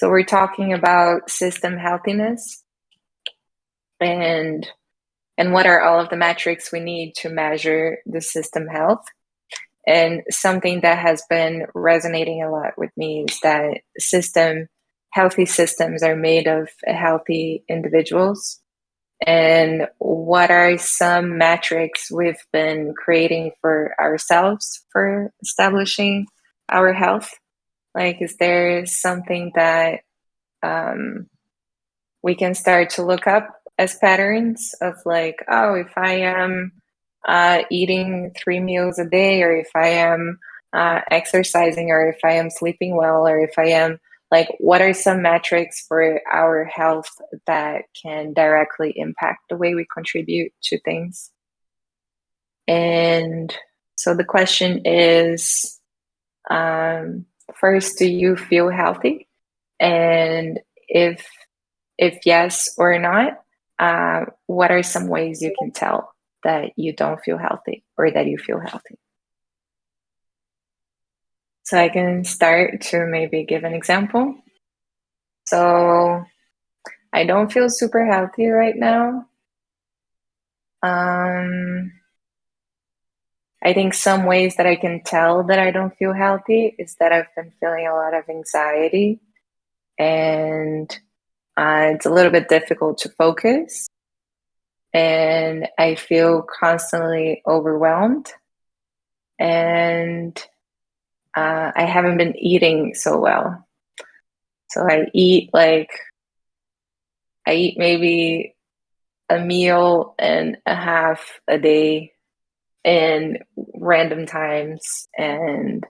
So we're talking about system healthiness and what are all of the metrics we need to measure the system health. And something that has been resonating a lot with me is that healthy systems are made of healthy individuals. And what are some metrics we've been creating for ourselves for establishing our health? Like, is there something that we can start to look up as patterns of like, oh, if I am eating 3 meals a day, or if I am exercising, or if I am sleeping well, or if I am like, what are some metrics for our health that can directly impact the way we contribute to things? And so the question is, first, do you feel healthy? And if yes or not, what are some ways you can tell that you don't feel healthy or that you feel healthy? So I can start to maybe give an example. So I don't feel super healthy right now. I think some ways that I can tell that I don't feel healthy is that I've been feeling a lot of anxiety, and it's a little bit difficult to focus, and I feel constantly overwhelmed, and I haven't been eating so well. So I eat maybe a meal and a half a day in random times, and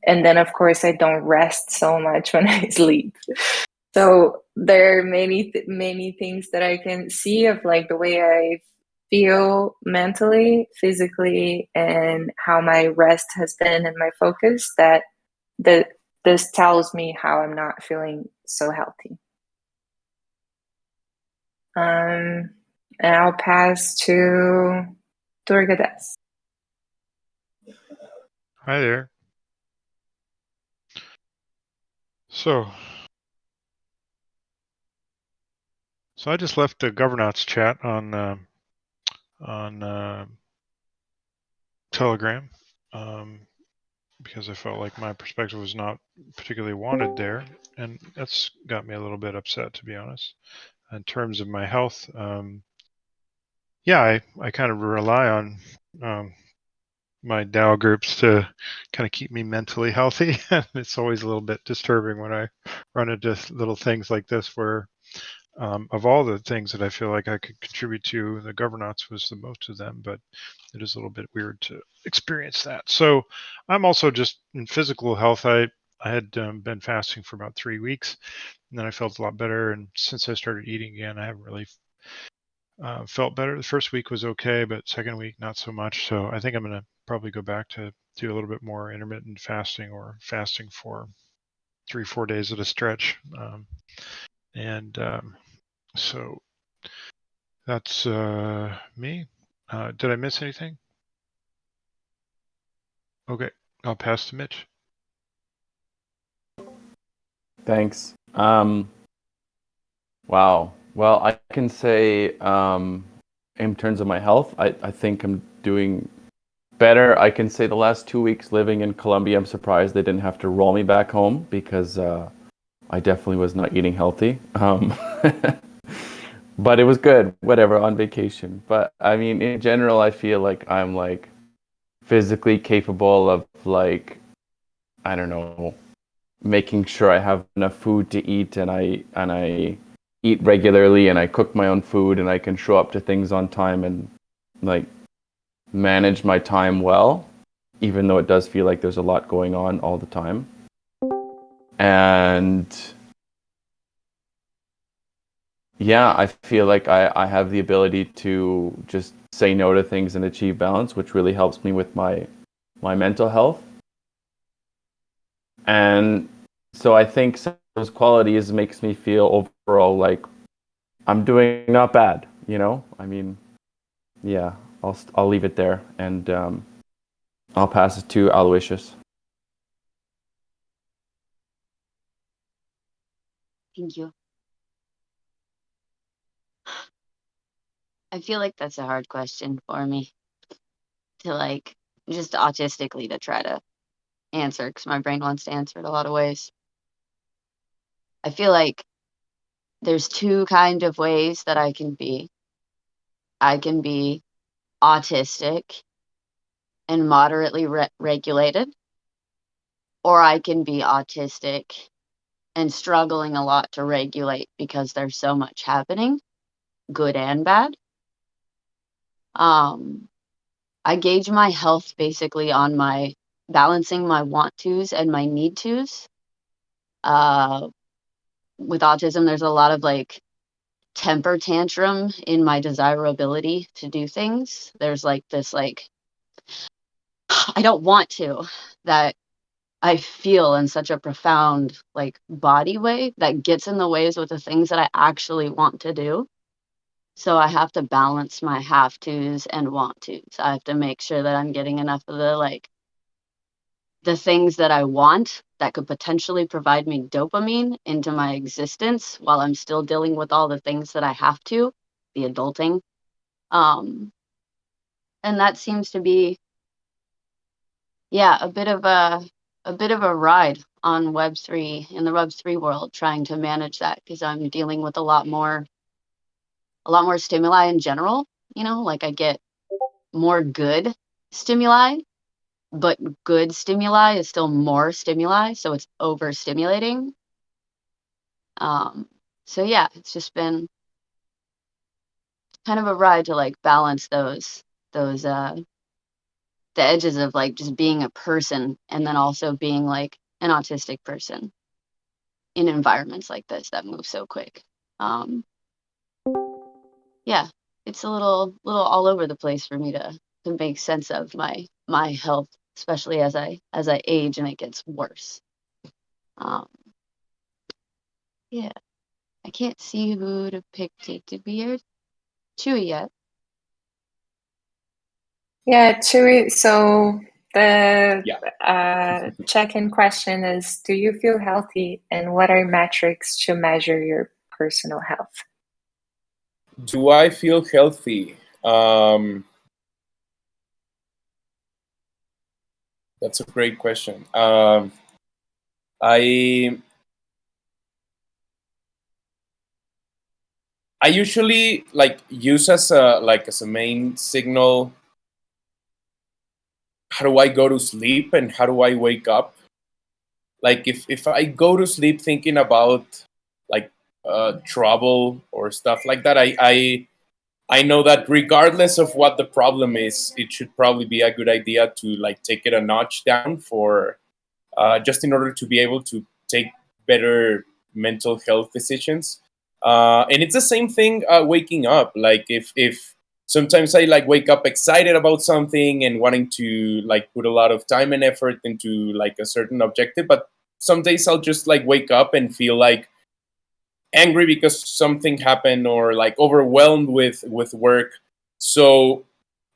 then of course I don't rest so much when I sleep. So there are many things that I can see of like the way I feel mentally, physically, and how my rest has been and my focus, that this tells me how I'm not feeling so healthy. And I'll pass to Durgadas. Hi there. So I just left the governance chat on Telegram because I felt like my perspective was not particularly wanted there, and that's got me a little bit upset, to be honest. In terms of my health, I kind of rely on my DAO groups to kind of keep me mentally healthy. It's always a little bit disturbing when I run into little things like this where of all the things that I feel like I could contribute to, the governance was the most of them, but it is a little bit weird to experience that. So I'm also just in physical health. I had been fasting for about 3 weeks, and then I felt a lot better. And since I started eating again, I haven't really felt better. The first week was okay, but second week not so much. So I think I'm going to probably go back to do a little bit more intermittent fasting, or fasting for 3-4 days at a stretch. So that's me. Did I miss anything? Okay, I'll pass to Mitch. Thanks. Wow. Well, I can say in terms of my health, I think I'm doing better. I can say the last 2 weeks living in Colombia, I'm surprised they didn't have to roll me back home, because I definitely was not eating healthy. But it was good, whatever, on vacation. But I mean, in general, I feel like I'm like physically capable of, like, I don't know, making sure I have enough food to eat, and I eat regularly, and I cook my own food, and I can show up to things on time, and like manage my time well, even though it does feel like there's a lot going on all the time. And yeah, I feel like I have the ability to just say no to things and achieve balance, which really helps me with my mental health. And so I think some of those qualities makes me feel overall like I'm doing not bad, you know? I mean, yeah, I'll leave it there, and I'll pass it to Aloysius. Thank you. I feel like that's a hard question for me to like just autistically to try to answer because my brain wants to answer it a lot of ways. I feel like there's two kind of ways that I can be. I can be autistic and moderately regulated, or I can be autistic and struggling a lot to regulate because there's so much happening, good and bad. I gauge my health basically on my balancing my want tos and my need tos. With autism, there's a lot of like temper tantrum in my desirability to do things. There's like this like I don't want to that I feel in such a profound like body way that gets in the ways with the things that I actually want to do. So I have to balance my have tos and want tos. I have to make sure that I'm getting enough of the things that I want that could potentially provide me dopamine into my existence while I'm still dealing with all the things that I have to, the adulting. And that seems to be, yeah, a bit of a ride on Web3 in the Web3 world, trying to manage that because I'm dealing with a lot more stimuli in general. You know, like I get more good stimuli, but good stimuli is still more stimuli, so it's overstimulating. So yeah, it's just been kind of a ride to like balance the edges of like just being a person and then also being like an autistic person in environments like this that move so quick. Yeah, it's a little all over the place for me to make sense of my health, especially as I age and it gets worse. Yeah, I can't see who to pick to be here. Chewy yet. Yeah, Chewy. So the check-in question is, do you feel healthy and what are metrics to measure your personal health? Do I feel healthy? That's a great question. I usually like use as a main signal, how do I go to sleep and how do I wake up? Like if I go to sleep thinking about like trouble or stuff like that, I know that regardless of what the problem is, it should probably be a good idea to like take it a notch down for just in order to be able to take better mental health decisions. And it's the same thing waking up. Like if sometimes I like wake up excited about something and wanting to like put a lot of time and effort into like a certain objective, but some days I'll just like wake up and feel like angry because something happened or like overwhelmed with work. So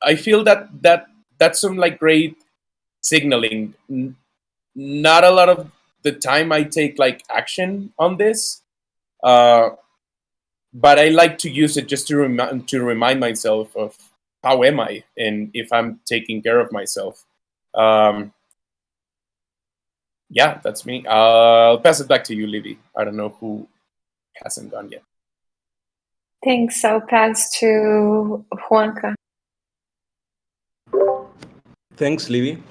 I feel that's some like great signaling. Not a lot of the time I take like action on this, but I like to use it just to remind myself of how am I and if I'm taking care of myself. Yeah, that's me. I'll pass it back to you, Livy. I don't know who hasn't gone yet. Thanks. I'll pass to Juanca. Thanks, Livy.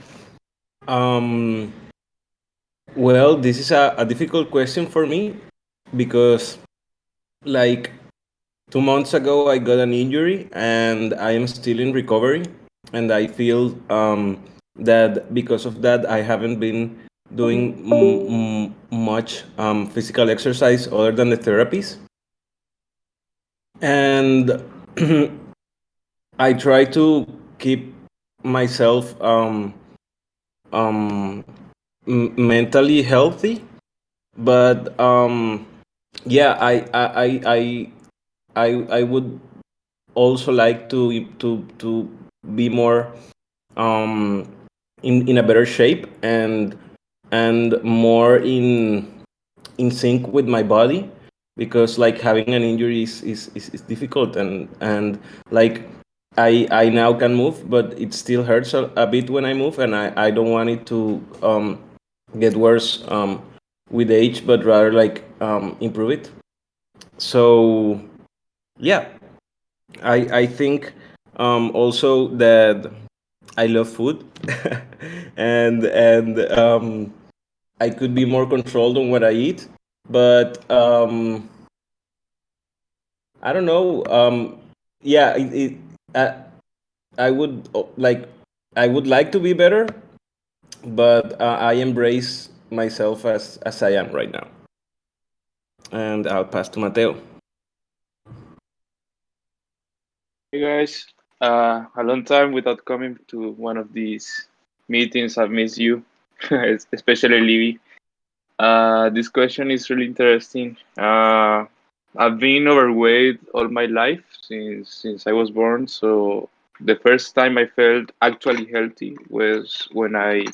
Well, this is a difficult question for me because, like, 2 months ago, I got an injury and I am still in recovery. And I feel that because of that, I haven't been doing much physical exercise other than the therapies. And I try to keep myself mentally healthy, but yeah, I would also like to be more in a better shape and more in sync with my body. because like having an injury is difficult, and like I now can move, but it still hurts a bit when I move, and I don't want it to get worse with age, but rather like improve it. So yeah, I think also that I love food, and I could be more controlled on what I eat, but I don't know. Yeah, I, I would I would like to be better, but I embrace myself as I am right now. And I'll pass to Mateo. Hey guys, a long time without coming to one of these meetings. I've missed you, especially Livy. This question is really interesting. I've been overweight all my life since I was born. So the first time I felt actually healthy was when I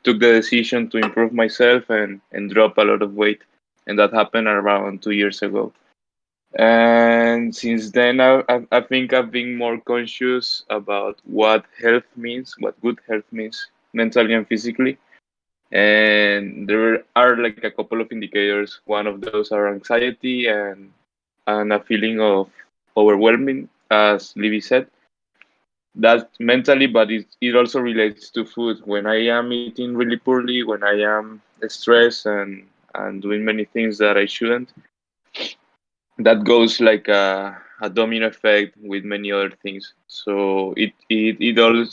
took the decision to improve myself and drop a lot of weight, and that happened around 2 years ago. And since then, I think I've been more conscious about what health means, what good health means, mentally and physically. And there are like a couple of indicators. One of those are anxiety and a feeling of overwhelming, as Livy said. That's mentally, but it also relates to food. When I am eating really poorly, when I am stressed and doing many things that I shouldn't, that goes like a domino effect with many other things. So it all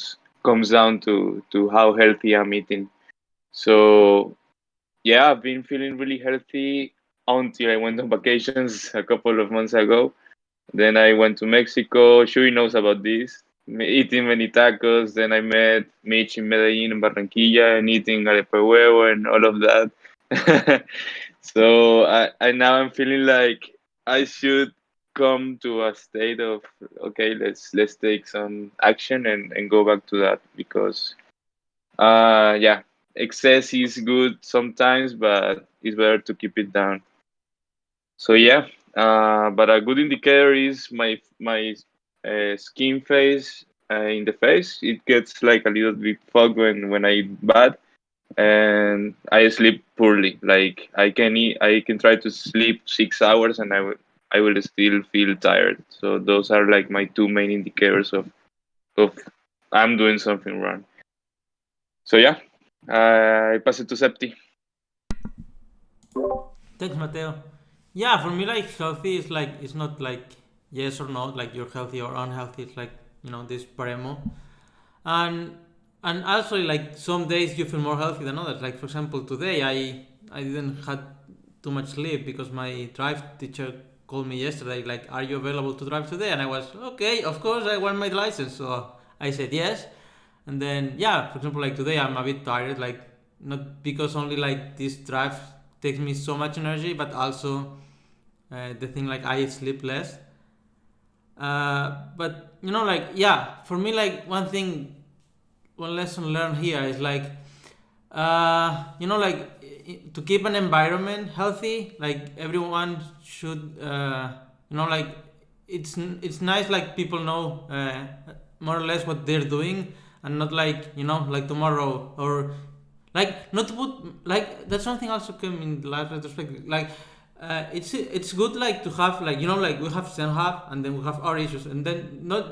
comes down to how healthy I'm eating. So yeah, I've been feeling really healthy until I went on vacations a couple of months ago. Then I went to Mexico. Shui knows about this. Eating many tacos. Then I met Mitch in Medellin and Barranquilla and eating arepa de huevo and all of that. So I now I'm feeling like I should come to a state of okay, let's take some action and go back to that because yeah, excess is good sometimes, but it's better to keep it down. So yeah, but a good indicator is my skin face in the face. It gets like a little bit fogged when I eat bad, and I sleep poorly. Like I can try to sleep 6 hours, and I will still feel tired. So those are like my two main indicators of I'm doing something wrong. So yeah, I pass it to Septi. Thanks, Mateo. Yeah, for me, like healthy is like it's not like yes or no, like you're healthy or unhealthy. It's like this paremo, and also like some days you feel more healthy than others. Like for example, today I didn't had too much sleep because my drive teacher called me yesterday. Like, are you available to drive today? And I was okay. Of course, I want my license, so I said yes. And then yeah, for example, like today I'm a bit tired. Like not because only like this drive takes me so much energy, but also the thing like I sleep less. But like yeah, for me like one lesson learned here is like like to keep an environment healthy, like everyone should like it's nice like people know more or less what they're doing, and not like like tomorrow, or like not to put like that's something also came in the last retrospective, like it's good like to have like like we have Zenhub and then we have our issues, and then not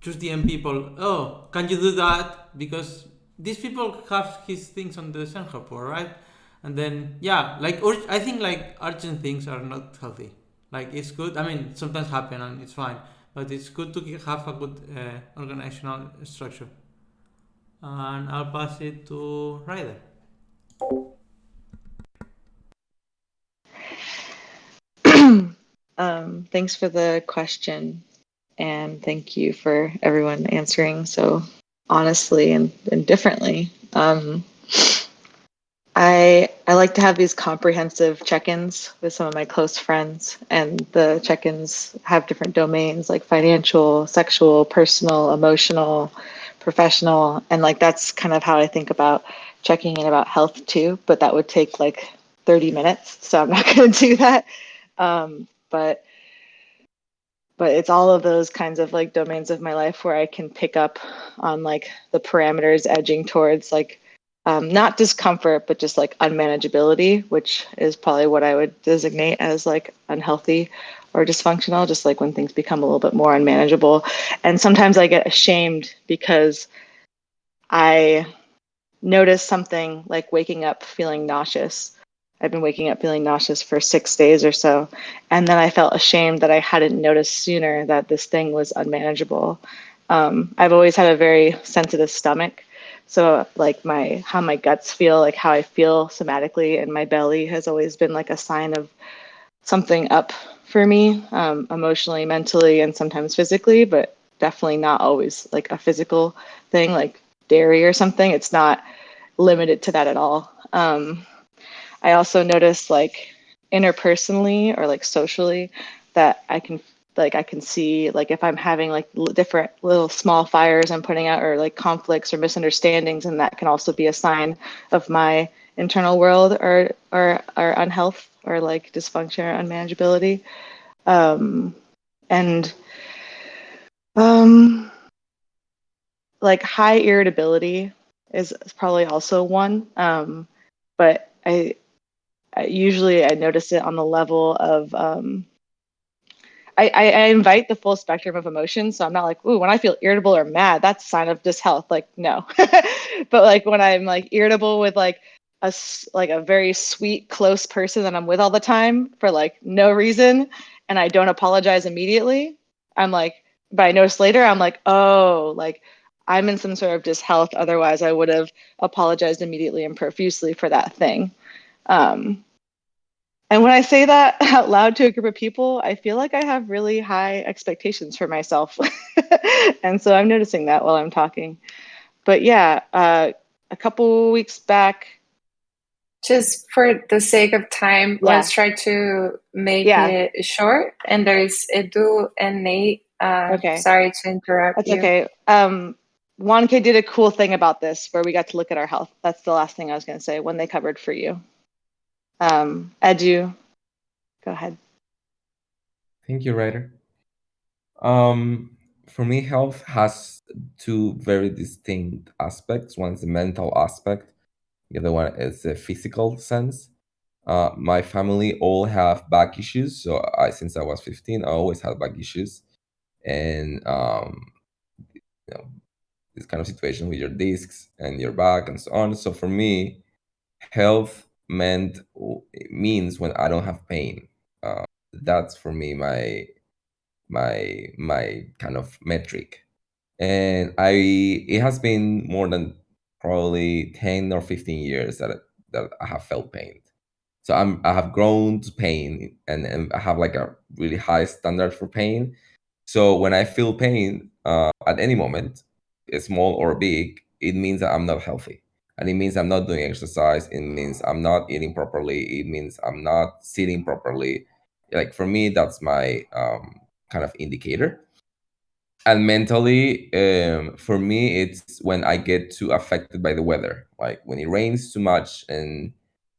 just DM people, oh, can you do that, because these people have his things on the Zenhub, right? And then yeah, like I think like urgent things are not healthy. Like it's good, I mean sometimes happen and it's fine, but it's good to have a good organizational structure. And I'll pass it to Ryder. Thanks for the question, and thank you for everyone answering so honestly and differently. I like to have these comprehensive check-ins with some of my close friends, and the check-ins have different domains like financial, sexual, personal, emotional, professional, and like that's kind of how I think about checking in about health too, but that would take like 30 minutes, so I'm not going to do that. But it's all of those kinds of like domains of my life where I can pick up on like the parameters edging towards like not discomfort, but just like unmanageability, which is probably what I would designate as like unhealthy or dysfunctional, just like when things become a little bit more unmanageable. And sometimes I get ashamed because I notice something like waking up feeling nauseous. I've been waking up feeling nauseous for 6 days or so. And then I felt ashamed that I hadn't noticed sooner that this thing was unmanageable. I've always had a very sensitive stomach. So like how my guts feel, like how I feel somatically in my belly has always been like a sign of something up for me, emotionally, mentally, and sometimes physically, but definitely not always like a physical thing like dairy or something. It's not limited to that at all. I also notice like interpersonally or like socially that I can see like if I'm having like different little small fires I'm putting out or like conflicts or misunderstandings, and that can also be a sign of my internal world or unhealth or like dysfunction or unmanageability. And like high irritability is probably also one. But I usually I notice it on the level of I invite the full spectrum of emotions. So I'm not like, ooh, when I feel irritable or mad, that's a sign of dyshealth. Like, no. But like when I'm like irritable with like a very sweet, close person that I'm with all the time for like no reason, and I don't apologize immediately, I'm like, but I notice later, I'm like, oh, like I'm in some sort of dyshealth. Otherwise, I would have apologized immediately and profusely for that thing. And when I say that out loud to a group of people, I feel like I have really high expectations for myself. And so I'm noticing that while I'm talking. But yeah, a couple weeks back. Just for the sake of time, let's try to make it short. And there's Edu and Nate. Okay. Sorry to interrupt That's you. okay. Juanke did a cool thing about this where we got to look at our health. That's the last thing I was going to say when they covered for you. Edu, go ahead. Thank you, Ryder. For me, health has two very distinct aspects. One is the mental aspect. The other one is the physical sense. My family all have back issues. So since I was 15, I always had back issues. And this kind of situation with your discs and your back and so on. So for me, health means when I don't have pain. That's for me my kind of metric. And it has been more than probably 10 or 15 years that I have felt pain. So I have grown to pain, and I have like a really high standard for pain. So when I feel pain at any moment, small or big, it means that I'm not healthy. And it means I'm not doing exercise. It means I'm not eating properly. It means I'm not sitting properly. Like for me, that's my kind of indicator. And mentally, for me, it's when I get too affected by the weather. Like when it rains too much and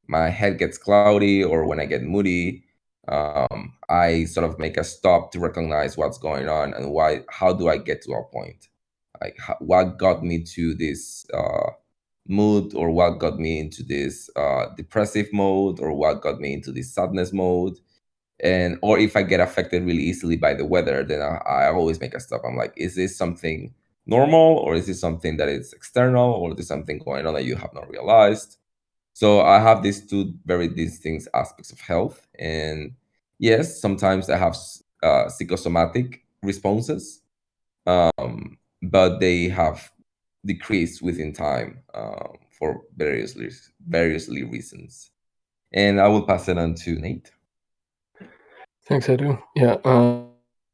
my head gets cloudy, or when I get moody, I sort of make a stop to recognize what's going on and how do I get to a point? Like what got me to this mood, or what got me into this depressive mode, or what got me into this sadness mode. And or if I get affected really easily by the weather, then I always make a stop. I'm like, is this something normal, or is this something that is external, or is this something going on that you have not realized? So I have these two very distinct aspects of health. And yes, sometimes I have psychosomatic responses, but they have decreased within time for variously reasons. And I will pass it on to Nate. Thanks, Edu. Yeah,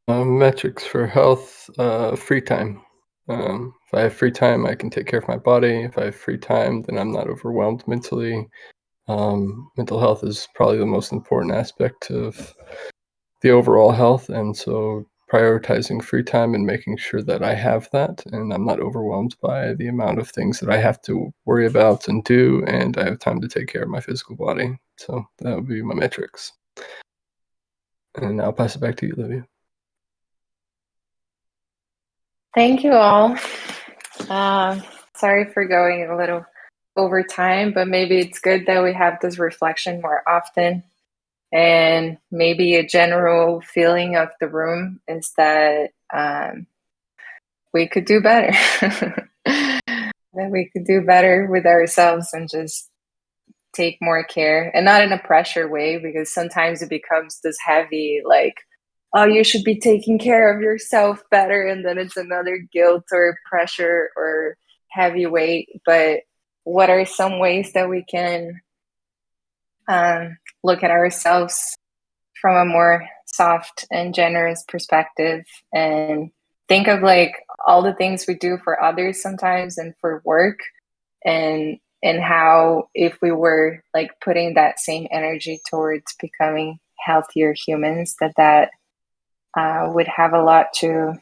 metrics for health, free time. If I have free time, I can take care of my body. If I have free time, then I'm not overwhelmed mentally. Mental health is probably the most important aspect of the overall health, and so prioritizing free time and making sure that I have that and I'm not overwhelmed by the amount of things that I have to worry about and do, and I have time to take care of my physical body. So that would be my metrics. And I'll pass it back to you, Livia. Thank you all. Sorry for going a little over time, but maybe it's good that we have this reflection more often. And maybe a general feeling of the room is that we could do better. That we could do better with ourselves and just take more care, and not in a pressure way, because sometimes it becomes this heavy, like, oh, you should be taking care of yourself better, and then it's another guilt or pressure or heavy weight. But what are some ways that we can look at ourselves from a more soft and generous perspective, and think of like all the things we do for others sometimes and for work, and how if we were like putting that same energy towards becoming healthier humans, that would have a lot to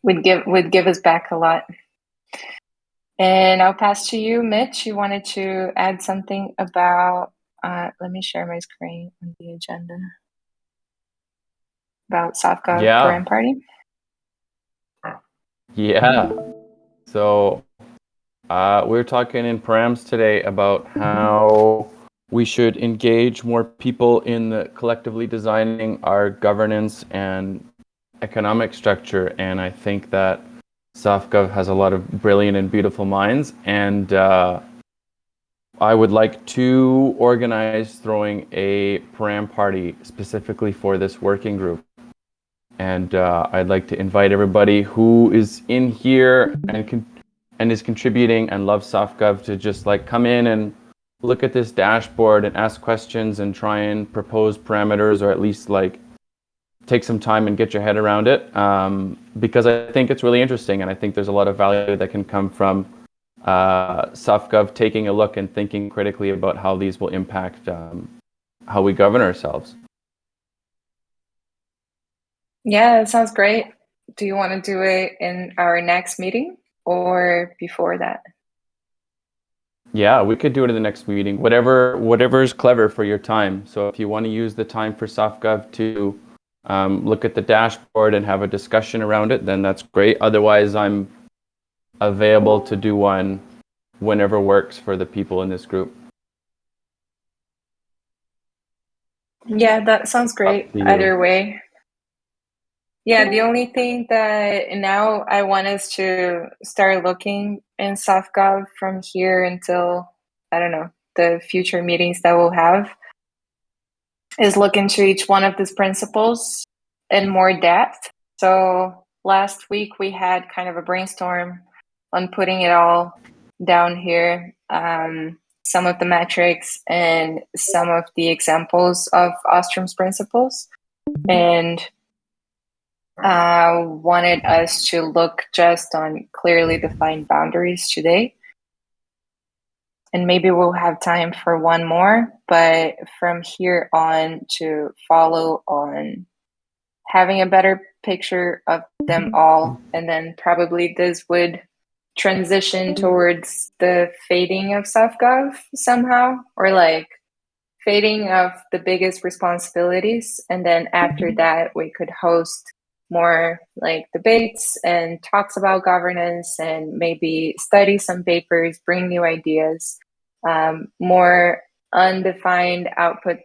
would give us back a lot. And I'll pass to you, Mitch. You wanted to add something about let me share my screen on the agenda about Softgov Param Party. Yeah. So we're talking in params today about how we should engage more people in the collectively designing our governance and economic structure. And I think that Softgov has a lot of brilliant and beautiful minds. And I would like to organize throwing a param party specifically for this working group. And I'd like to invite everybody who is in here and is contributing and loves Softgov to just like come in and look at this dashboard and ask questions and try and propose parameters, or at least like take some time and get your head around it, because I think it's really interesting, and I think there's a lot of value that can come from Softgov taking a look and thinking critically about how these will impact how we govern ourselves. Yeah, that sounds great. Do you want to do it in our next meeting or before that? Yeah, we could do it in the next meeting. Whatever is clever for your time. So if you want to use the time for Softgov to look at the dashboard and have a discussion around it, then that's great. Otherwise, I'm available to do one whenever works for the people in this group. Yeah, that sounds great. Either way. Yeah, the only thing that now I want us to start looking in Softgov from here until, I don't know, the future meetings that we'll have, is look into each one of these principles in more depth. So last week we had kind of a brainstorm on putting it all down here, some of the metrics and some of the examples of Ostrom's principles, and wanted us to look just on clearly defined boundaries today. And maybe we'll have time for one more, but from here on to follow on having a better picture of them all. And then probably this would transition towards the fading of Softgov somehow, or like fading of the biggest responsibilities. And then after that, we could host more like debates and talks about governance, and maybe study some papers, bring new ideas, more undefined output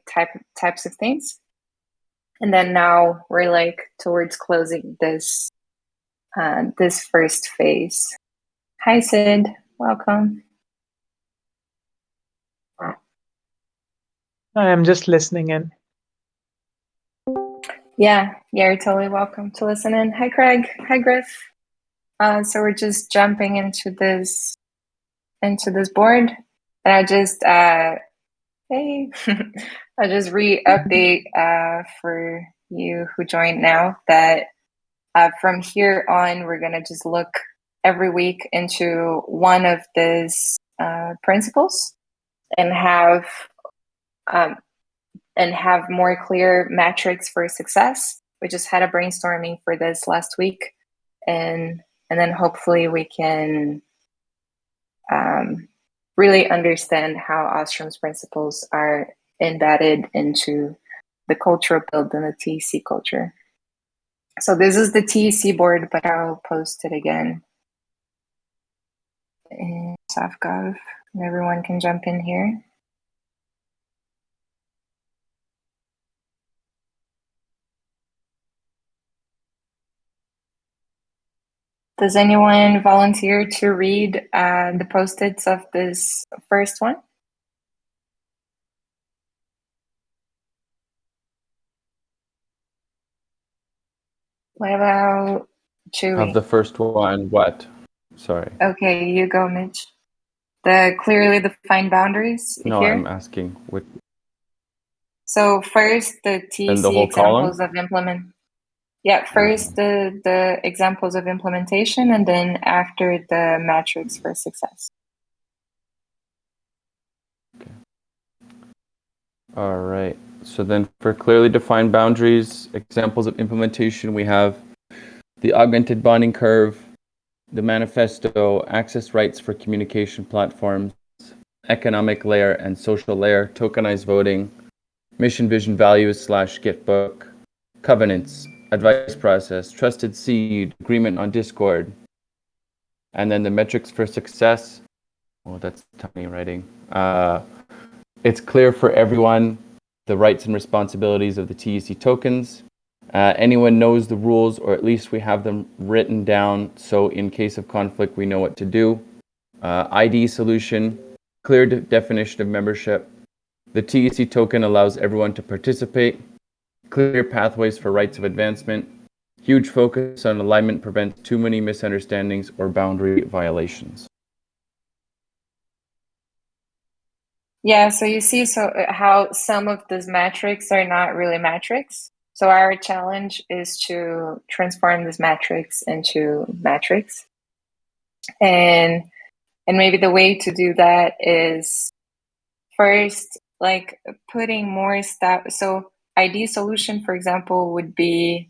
types of things. And then now we're like towards closing this this first phase. Hi, Sid. Welcome. I'm just listening in. Yeah, you're totally welcome to listen in. Hi, Craig. Hi, Griff. So we're just jumping into this board, and I just hey, I just re-update for you who joined now that from here on we're gonna just look every week into one of these principles and have more clear metrics for success. We just had a brainstorming for this last week, and then hopefully we can really understand how Ostrom's principles are embedded into the cultural build in the TEC culture. So this is the TEC board, but I'll post it again in Softgov, and everyone can jump in here. Does anyone volunteer to read the post-its of this first one? What about Chewy? Of the first one, what? Sorry. Okay, you go, Mitch. The clearly defined boundaries No, here. I'm asking what. So first, the And the TEC whole examples column? of implement. Yeah, first the examples of implementation, and then after the metrics for success. Okay. All right. So then for clearly defined boundaries, examples of implementation, we have the augmented bonding curve, the manifesto, access rights for communication platforms, economic layer and social layer, tokenized voting, mission, vision, values / Gitbook, covenants, advice process, trusted seed, agreement on Discord, and then the metrics for success. Oh, that's tiny writing. It's clear for everyone the rights and responsibilities of the TEC tokens. Anyone knows the rules, or at least we have them written down, so in case of conflict, we know what to do. ID solution, clear definition of membership. The TEC token allows everyone to participate. Clear pathways for rights of advancement. Huge focus on alignment prevents too many misunderstandings or boundary violations. Yeah, so you see how some of these metrics are not really metrics. So our challenge is to transform these metrics into metrics. And maybe the way to do that is first, like putting more stuff. So ID solution, for example, would be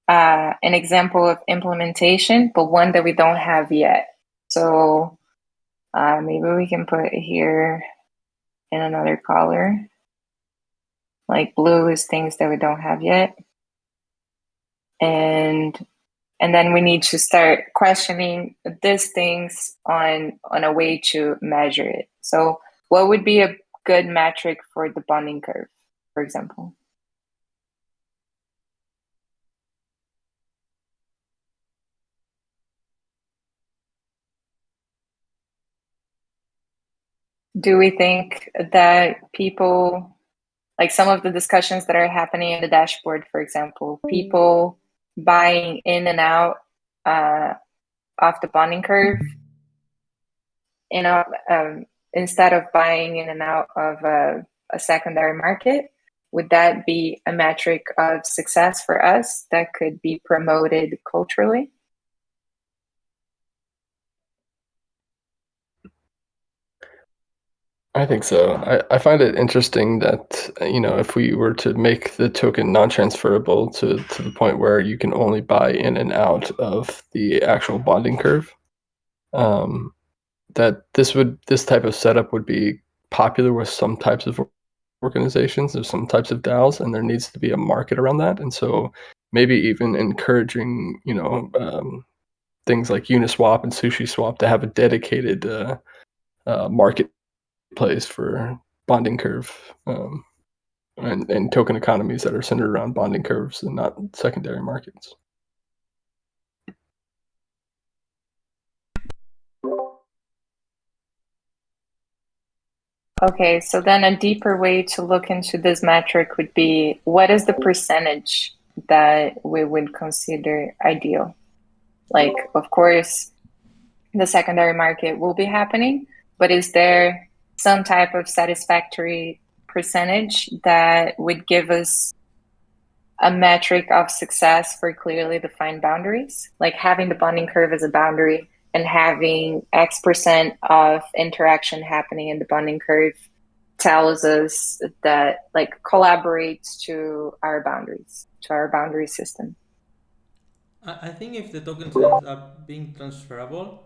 an example of implementation, but one that we don't have yet. So maybe we can put here in another color. Like blue is things that we don't have yet. And then we need to start questioning these things on a way to measure it. So what would be a good metric for the bonding curve, for example? Do we think that people, like some of the discussions that are happening in the dashboard, for example, people buying in and out off the bonding curve, instead of buying in and out of a secondary market, would that be a metric of success for us that could be promoted culturally? I think so. I find it interesting that, if we were to make the token non-transferable to the point where you can only buy in and out of the actual bonding curve, that this type of setup would be popular with some types of organizations. There's some types of DAOs, and there needs to be a market around that. And so maybe even encouraging, things like Uniswap and SushiSwap to have a dedicated marketplace for bonding curve and token economies that are centered around bonding curves and not secondary markets. Okay, so then a deeper way to look into this metric would be, what is the percentage that we would consider ideal? Like, of course, the secondary market will be happening, but is there some type of satisfactory percentage that would give us a metric of success for clearly defined boundaries? Like having the bonding curve as a boundary and having X% of interaction happening in the bonding curve tells us that, like, collaborates to our boundaries, to our boundary system. I think if the tokens end up being transferable,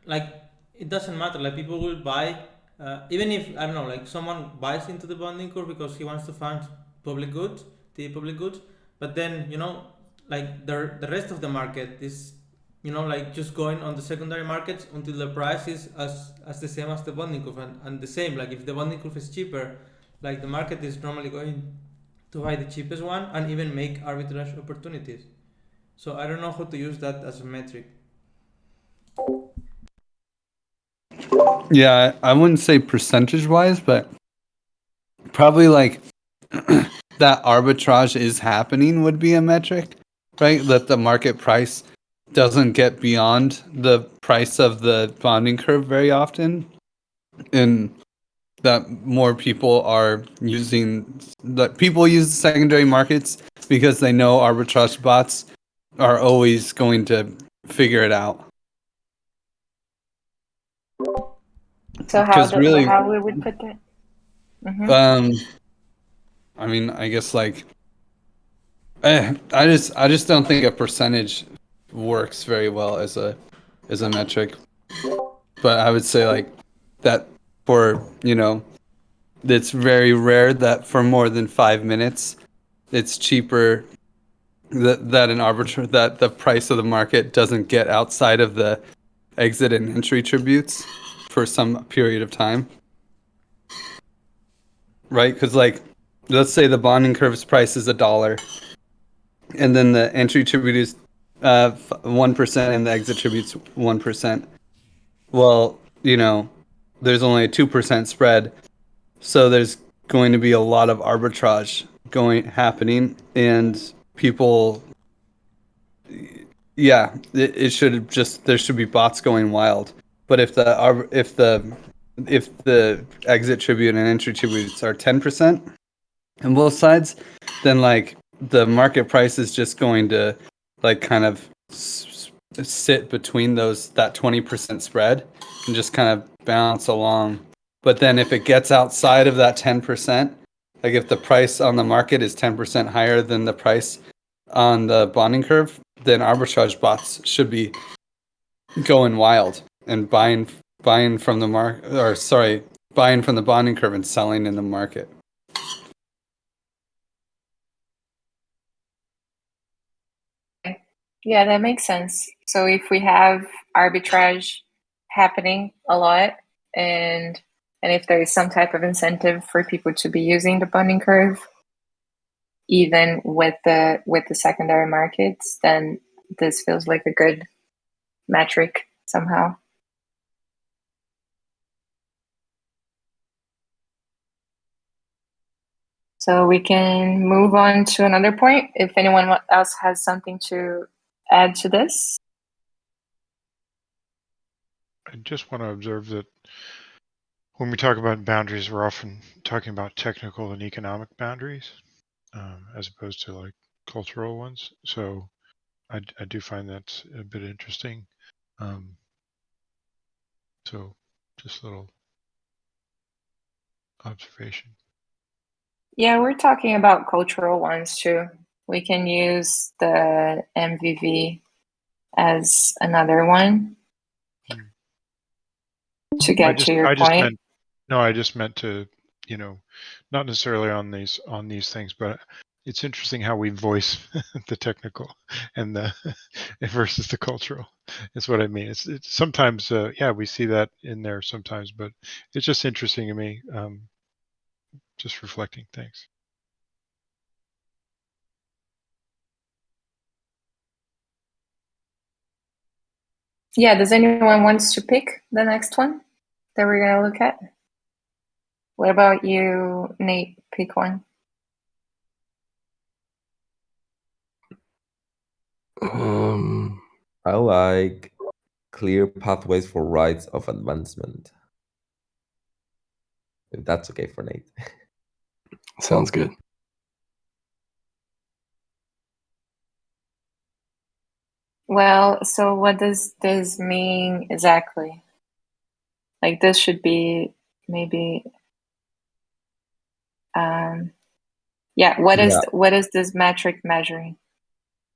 like it doesn't matter. Like people will buy even if I don't know, like someone buys into the bonding curve because he wants to fund public goods, the public goods, but then like the rest of the market is like just going on the secondary markets until the price is as the same as the bonding curve, and the same, like if the bonding curve is cheaper, like the market is normally going to buy the cheapest one and even make arbitrage opportunities. So I don't know how to use that as a metric. Yeah, I wouldn't say percentage wise, but probably like that arbitrage is happening would be a metric, right? That the market price doesn't get beyond the price of the bonding curve very often, and that more people are using that people use the secondary markets because they know arbitrage bots are always going to figure it out. So Really, how we would put that? I mean, I guess like I just don't think a percentage works very well as a metric. But I would say like that for it's very rare that for more than 5 minutes it's cheaper that an arbitrage that the price of the market doesn't get outside of the exit and entry tributes for some period of time. Right? Because like let's say the bonding curve's price is $1 and then the entry tribute is 1% and the exit tribute's 1%. Well, there's only a 2% spread, so there's going to be a lot of arbitrage happening, and people, yeah, it should just there should be bots going wild. But if the exit tribute and entry tributes are 10% on both sides, then like the market price is just going to like kind of sit between that 20% spread and just kind of bounce along. But then if it gets outside of that 10%, like if the price on the market is 10% higher than the price on the bonding curve, then arbitrage bots should be going wild and buying from the buying from the bonding curve and selling in the market. Yeah, that makes sense. So if we have arbitrage happening a lot, and if there is some type of incentive for people to be using the bonding curve, even with the secondary markets, then this feels like a good metric somehow. So we can move on to another point if anyone else has something to add to this. I just want to observe that when we talk about boundaries, we're often talking about technical and economic boundaries, as opposed to like cultural ones. So I do find that a bit interesting. So just a little observation. Yeah, we're talking about cultural ones too. We can use the MVV as another one to get to your point. I just meant to, not necessarily on these things, but it's interesting how we voice the technical and the versus the cultural. Is what I mean. It's sometimes, we see that in there sometimes, but it's just interesting to me. Just reflecting things. Yeah, does anyone wants to pick the next one that we're gonna look at? What about you, Nate? Pick one. I like clear pathways for rights of advancement. If that's okay for Nate. Sounds good. Well, so what does this mean exactly? Like this should be maybe what is this metric measuring?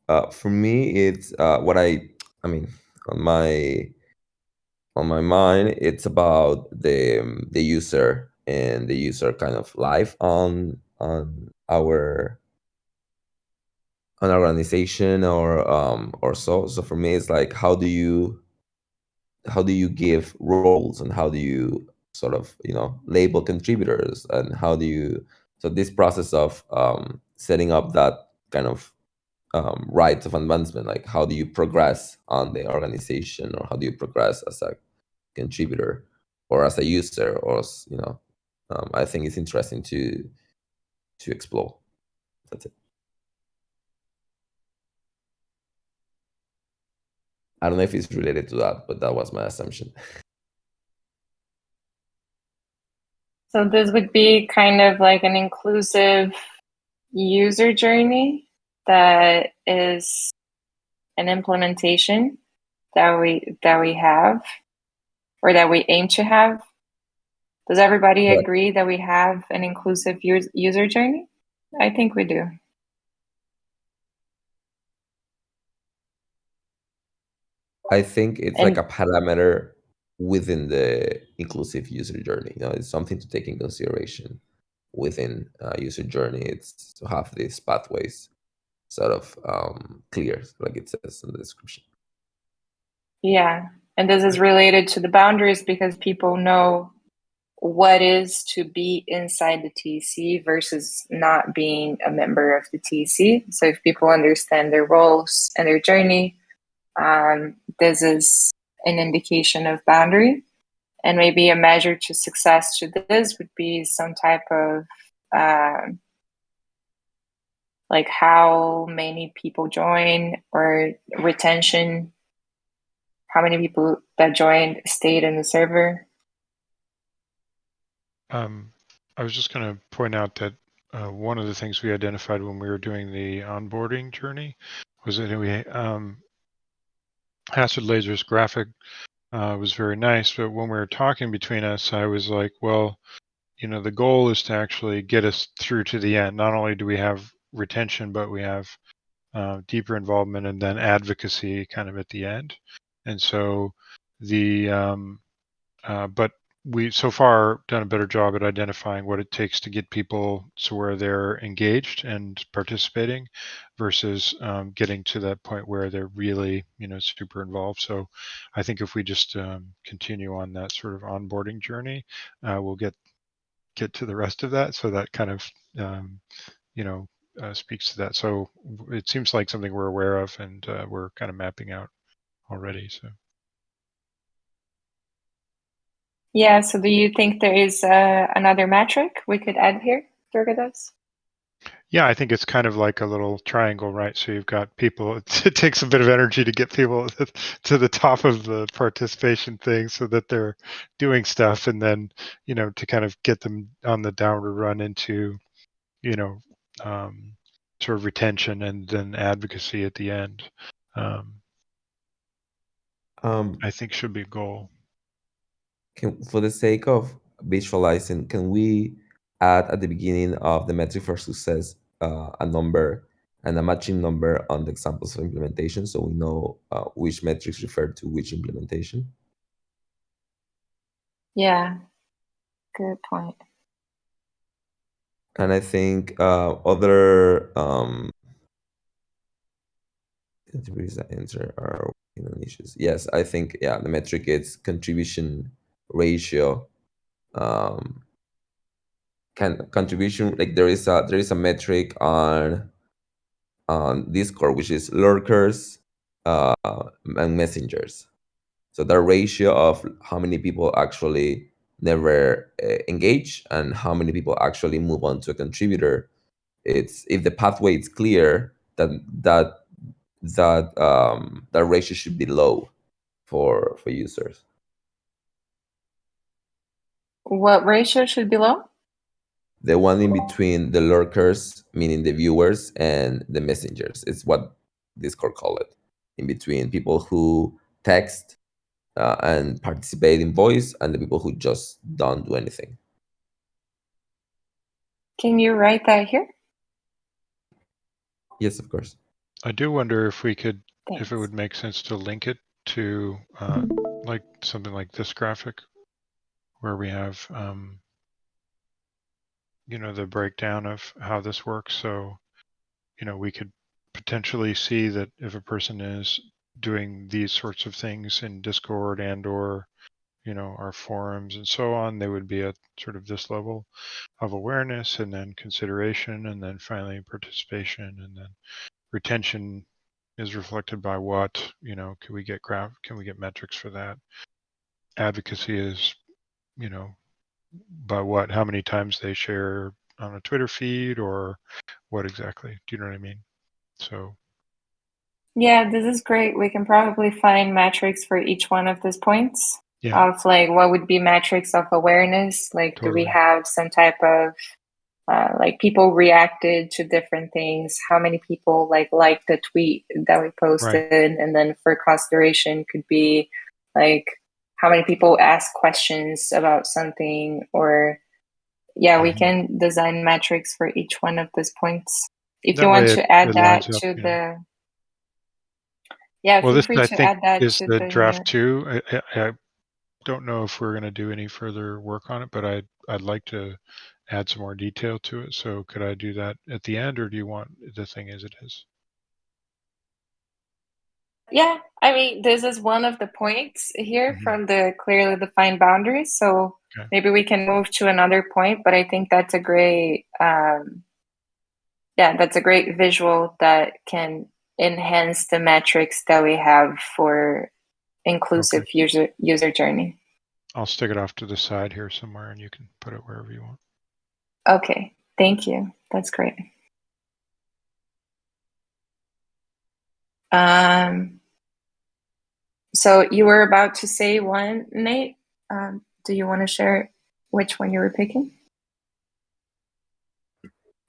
For me, it's what I mean on my on my mind, it's about the user and the user kind of life on our organization or so. So for me, it's like how do you give roles, and how do you sort of label contributors, and how do you, so this process of setting up that kind of rights of advancement, like how do you progress on the organization, or how do you progress as a contributor or as a user, or I think it's interesting to explore. That's it. I don't know if it's related to that, but that was my assumption. So this would be kind of like an inclusive user journey that is an implementation that we have, or that we aim to have. Does everybody Right. agree that we have an inclusive user journey? I think we do. I think it's like a parameter within the inclusive user journey. It's something to take in consideration within user journey. It's to have these pathways sort of clear, like it says in the description. Yeah, and this is related to the boundaries because people know what is to be inside the TC versus not being a member of the TC. So if people understand their roles and their journey, this is an indication of boundary. And maybe a measure to success to this would be some type of like how many people join, or retention, how many people that joined stayed in the server. I was just going to point out that one of the things we identified when we were doing the onboarding journey was that we Acid Laser's graphic was very nice, but when we were talking between us, I was like, well, the goal is to actually get us through to the end. Not only do we have retention, but we have deeper involvement and then advocacy kind of at the end. And so but we so far done a better job at identifying what it takes to get people to where they're engaged and participating versus getting to that point where they're really super involved. So I think if we just continue on that sort of onboarding journey, we'll get to the rest of that. So that kind of speaks to that. So it seems like something we're aware of, and we're kind of mapping out already. So Yeah, so do you think there is another metric we could add here, Durgadas? yeah, I think it's kind of like a little triangle, right? So you've got people, it takes a bit of energy to get people to the top of the participation thing so that they're doing stuff, and then, to kind of get them on the downward run into, sort of retention and then advocacy at the end. I think should be a goal. For the sake of visualizing, can we add at the beginning of the metric for success a number and a matching number on the examples of implementation, so we know which metrics refer to which implementation? Yeah, good point. And I think other contributors that enter are working on issues. Yes, I think the metric is contribution ratio. Contribution, like there is a metric on Discord, which is lurkers and messengers. So the ratio of how many people actually never engage and how many people actually move on to a contributor. It's if the pathway is clear, that ratio should be low for users. What ratio should be low? The one in between the lurkers, meaning the viewers, and the messengers. It's what Discord call it. In between people who text and participate in voice, and the people who just don't do anything. Can you write that here? Yes, of course. I do wonder if we could, Thanks. if it would make sense to link it to like something like this graphic, where we have, the breakdown of how this works. So, we could potentially see that if a person is doing these sorts of things in Discord and or our forums and so on, they would be at sort of this level of awareness, and then consideration, and then finally participation, and then retention is reflected by what, can we get metrics for that? Advocacy is, by what, how many times they share on a Twitter feed, or what exactly? Do you know what I mean? So Yeah, this is great. We can probably find metrics for each one of these points. yeah, Of like what would be metrics of awareness. Like, do we totally. have some type of like people reacted to different things? How many people liked the tweet that we posted? Right. And then for consideration could be like how many people ask questions about something, or yeah, we Mhm. can design metrics for each one of these points. If you That want way to add it that lines up. to Yeah. the yeah, Well, feel this free I to think add that is to the draft the 2. I don't know if we're going to do any further work on it, but I'd like to add some more detail to it. So could I do that at the end, or do you want the thing as it is? Yeah, I mean, this is one of the points here Mhm. from the clearly defined boundaries. So Okay. maybe we can move to another point, but I think that's a great, that's a great visual that can enhance the metrics that we have for inclusive user journey. I'll stick it off to the side here somewhere, and you can put it wherever you want. Okay, thank you. That's great. So you were about to say one, Nate. Do you want to share which one you were picking?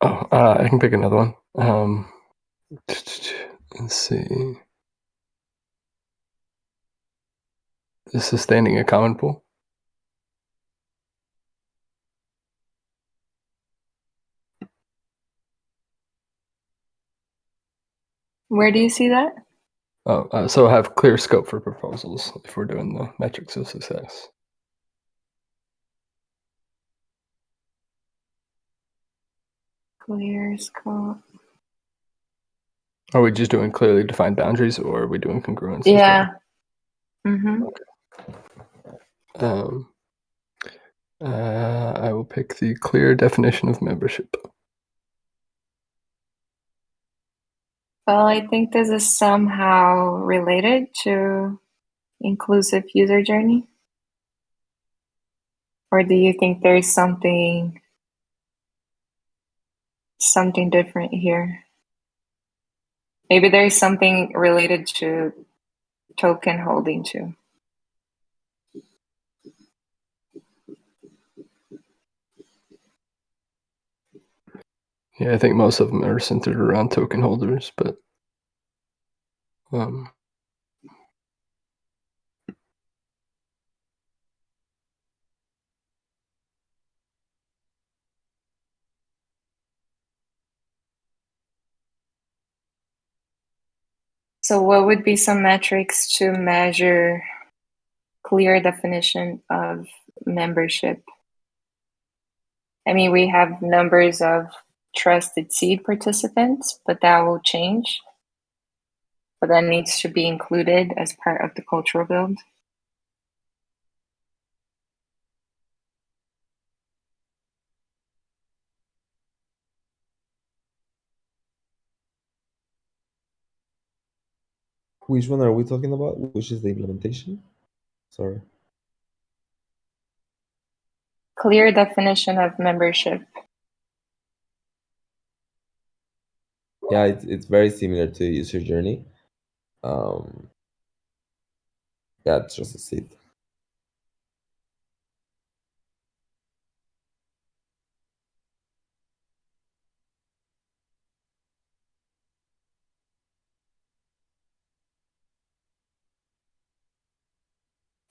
Oh, I can pick another one. Let's see. The sustaining a common pool. Where do you see that? Oh, so have clear scope for proposals if we're doing the metrics of success. Clear scope. Are we just doing clearly defined boundaries, or are we doing congruence Yeah. as well? Mm-hmm. Okay. I will pick the clear definition of membership. Well, I think this is somehow related to inclusive user journey. Or do you think there's something different here? Maybe there's something related to token holding too. Yeah, I think most of them are centered around token holders, but So what would be some metrics to measure clear definition of membership? I mean, we have numbers of trusted seed participants, but that will change. But that needs to be included as part of the cultural build. Which one are we talking about? Which is the implementation? Sorry. Clear definition of membership. Yeah, it's very similar to user journey. Yeah, it's just a seed.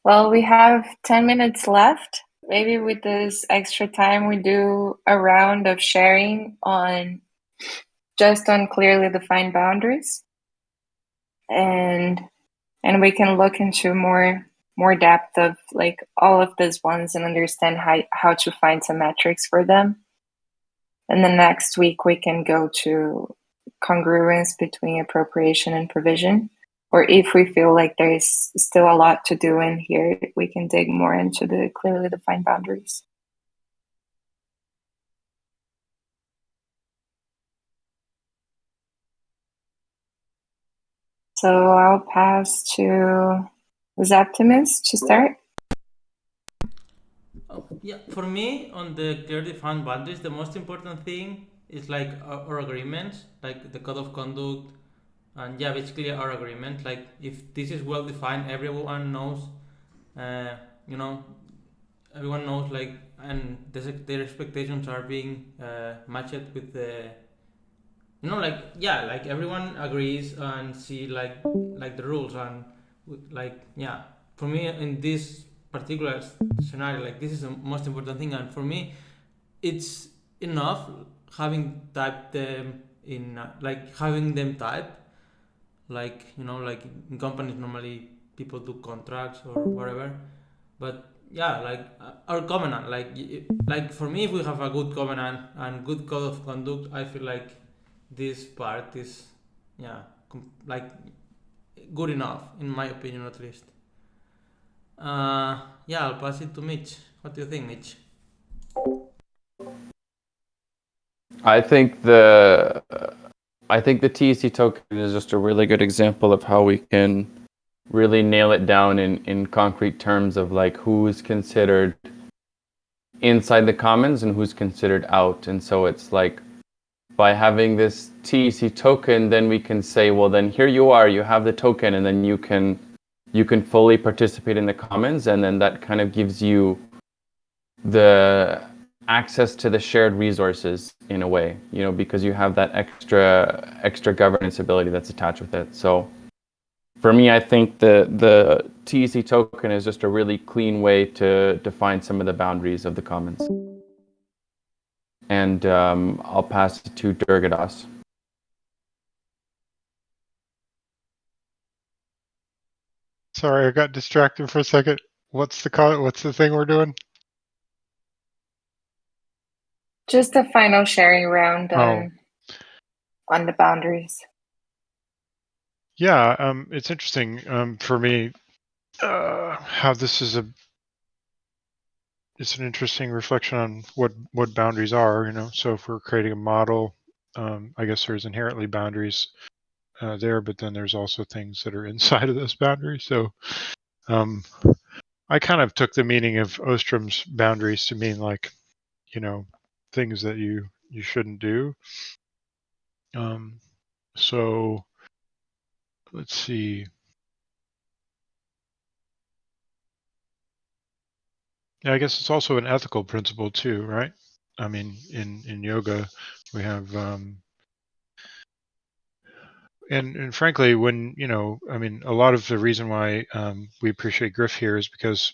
Well, we have 10 minutes left. Maybe with this extra time, we do a round of sharing on just on clearly defined boundaries. And we can look into more more depth of like all of these ones and understand how to find some metrics for them. And then next week we can go to congruence between appropriation and provision. Or if we feel like there is still a lot to do in here, we can dig more into the clearly defined boundaries. So I'll pass to Zeptimus to start. Yeah, for me, on the clear defined boundaries, the most important thing is like our agreements, like the code of conduct, and yeah, basically our agreement. Like if this is well defined, everyone knows, uh, you know, everyone knows like, and their expectations are being matched with the, like yeah, like everyone agrees and see like the rules and like yeah. For me, in this particular scenario, like this is the most important thing, and for me, it's enough having typed them in like having them type like like in companies normally people do contracts or whatever, but yeah, like our covenant, like for me, if we have a good covenant and good code of conduct, I feel like this part is yeah like good enough in my opinion at least. Yeah, I'll pass it to Mitch. What do you think, Mitch? I think the TEC token is just a really good example of how we can really nail it down in concrete terms of like who's considered inside the commons and who's considered out. And so it's like by having this TEC token, then we can say, well, then here you are, you have the token, and then you can fully participate in the commons, and then that kind of gives you the access to the shared resources in a way, because you have that extra governance ability that's attached with it. So for me, I think the TEC token is just a really clean way to define some of the boundaries of the commons. And I'll pass it to Durgadas. Sorry, I got distracted for a second. What's the thing we're doing? Just a final sharing round on the boundaries. Yeah, it's interesting for me how this is it's an interesting reflection on what boundaries are. So if we're creating a model, I guess there's inherently boundaries there, but then there's also things that are inside of those boundaries. So I kind of took the meaning of Ostrom's boundaries to mean like, things that you shouldn't do. So let's see. Yeah, I guess it's also an ethical principle too, right? I mean, in yoga, we have, and frankly, when I mean, a lot of the reason why we appreciate Griff here is because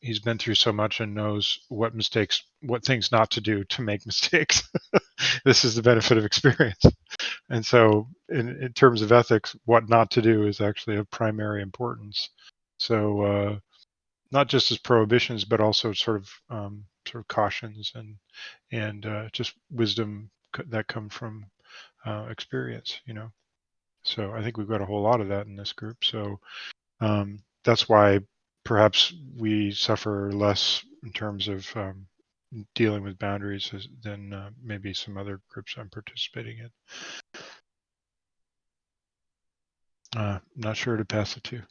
he's been through so much and knows what things not to do to make mistakes. This is the benefit of experience, and so in terms of ethics, what not to do is actually of primary importance. So. Not just as prohibitions, but also sort of cautions and just wisdom that come from experience. So I think we've got a whole lot of that in this group. So that's why perhaps we suffer less in terms of dealing with boundaries than maybe some other groups I'm participating in. Not sure to pass it to.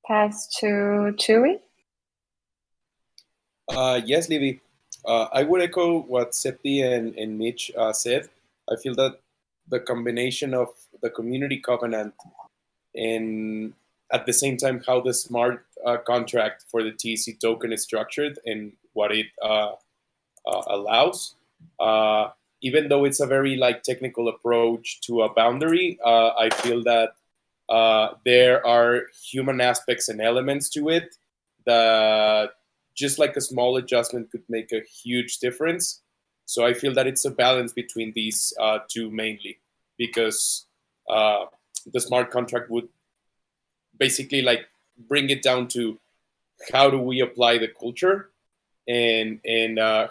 Pass to Chewy. Yes, Livy. I would echo what Seppi and Mitch said. I feel that the combination of the community covenant and at the same time how the smart contract for the TEC token is structured and what it allows, even though it's a very technical approach to a boundary, I feel that there are human aspects and elements to it that just like a small adjustment could make a huge difference. So I feel that it's a balance between these two mainly, because the smart contract would basically like bring it down to how do we apply the culture and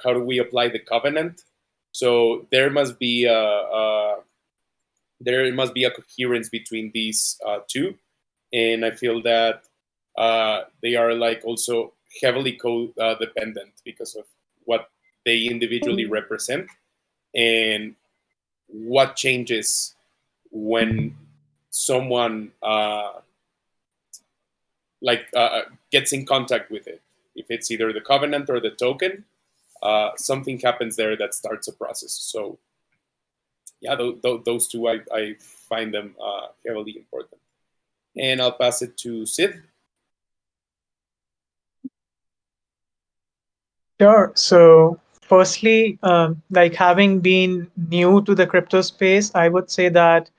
how do we apply the covenant. So there must be a coherence between these two, and I feel that they are like also heavily co-dependent because of what they individually represent and what changes when someone gets in contact with it. If it's either the covenant or the token, something happens there that starts a process. So yeah, those two, I find them heavily important. And I'll pass it to Sid. Sure. So, firstly, like having been new to the crypto space, I would say that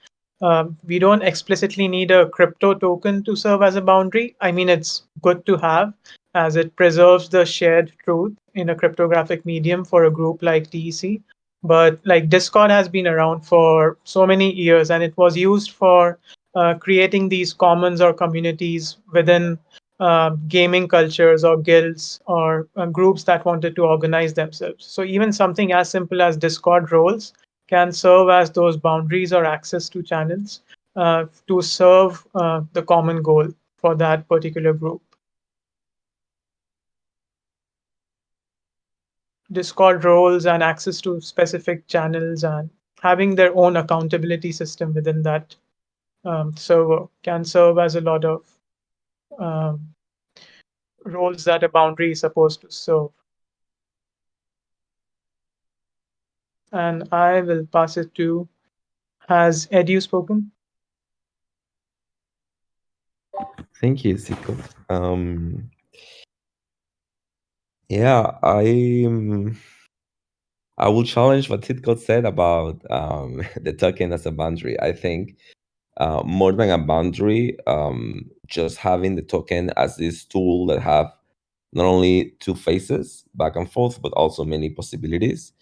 we don't explicitly need a crypto token to serve as a boundary. I mean, it's good to have as it preserves the shared truth in a cryptographic medium for a group like TEC. But like Discord has been around for so many years and it was used for creating these commons or communities within gaming cultures or guilds or groups that wanted to organize themselves. So even something as simple as Discord roles can serve as those boundaries or access to channels to serve the common goal for that particular group. Discord roles and access to specific channels and having their own accountability system within that server can serve as a lot of um, roles that a boundary is supposed to serve. And I will pass it to, has Edu spoken? Thank you, Zico. Yeah, I will challenge what Titko said about the token as a boundary. I think more than a boundary, just having the token as this tool that have not only two faces back and forth, but also many possibilities,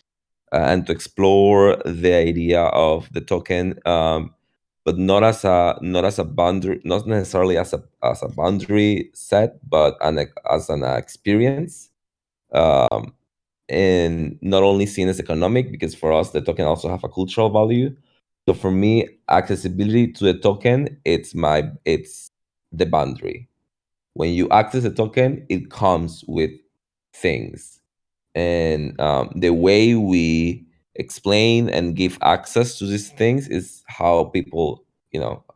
and to explore the idea of the token, but not as a boundary, not necessarily as a boundary set, but as an experience. Um, and not only seen as economic, because for us the token also have a cultural value. So for me, accessibility to the token, it's the boundary. When you access a token, it comes with things, and the way we explain and give access to these things is how people,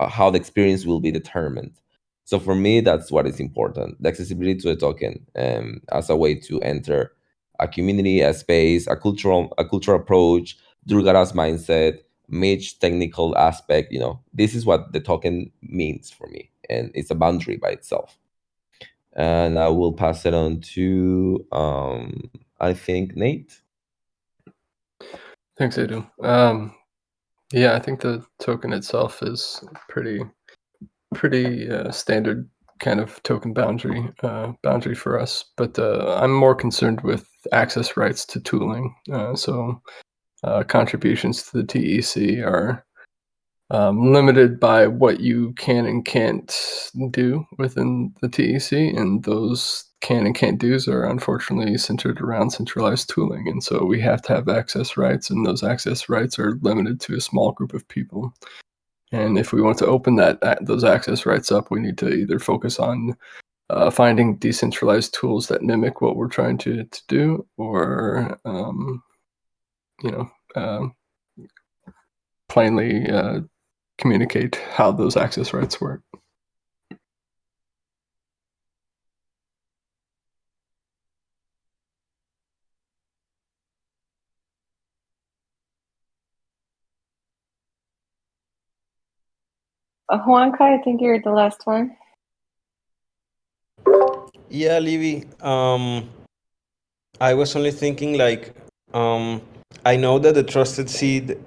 how the experience will be determined. So for me, that's what is important: the accessibility to the token, as a way to enter a community, a space, a cultural approach, Durgara's mindset, Mitch technical aspect. This is what the token means for me, and it's a boundary by itself. And I will pass it on to I think Nate. Thanks, Edu. Yeah, I think the token itself is pretty standard kind of token boundary for us. But I'm more concerned with access rights to tooling. So contributions to the TEC are limited by what you can and can't do within the TEC, and those can and can't do's are unfortunately centered around centralized tooling. And so we have to have access rights, and those access rights are limited to a small group of people. And if we want to open those access rights up, we need to either focus on finding decentralized tools that mimic what we're trying to do, or plainly communicate how those access rights work. Juanca, I think you're the last one. Yeah, Livy. I was only thinking like, I know that the trusted seed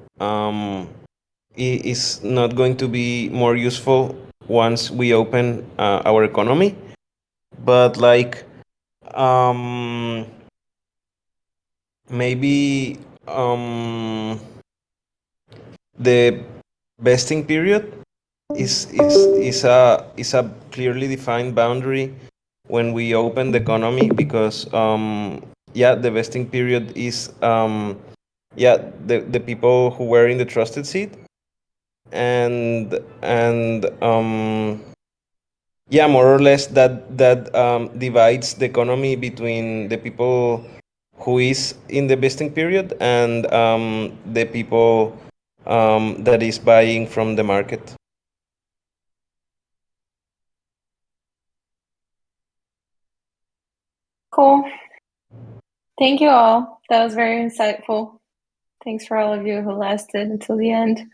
is not going to be more useful once we open our economy, but like, maybe the vesting period is a clearly defined boundary when we open the economy, because the vesting period is the people who were in the trusted seat, and more or less that divides the economy between the people who is in the vesting period and the people that is buying from the market. Cool. Thank you all. That was very insightful. Thanks for all of you who lasted until the end.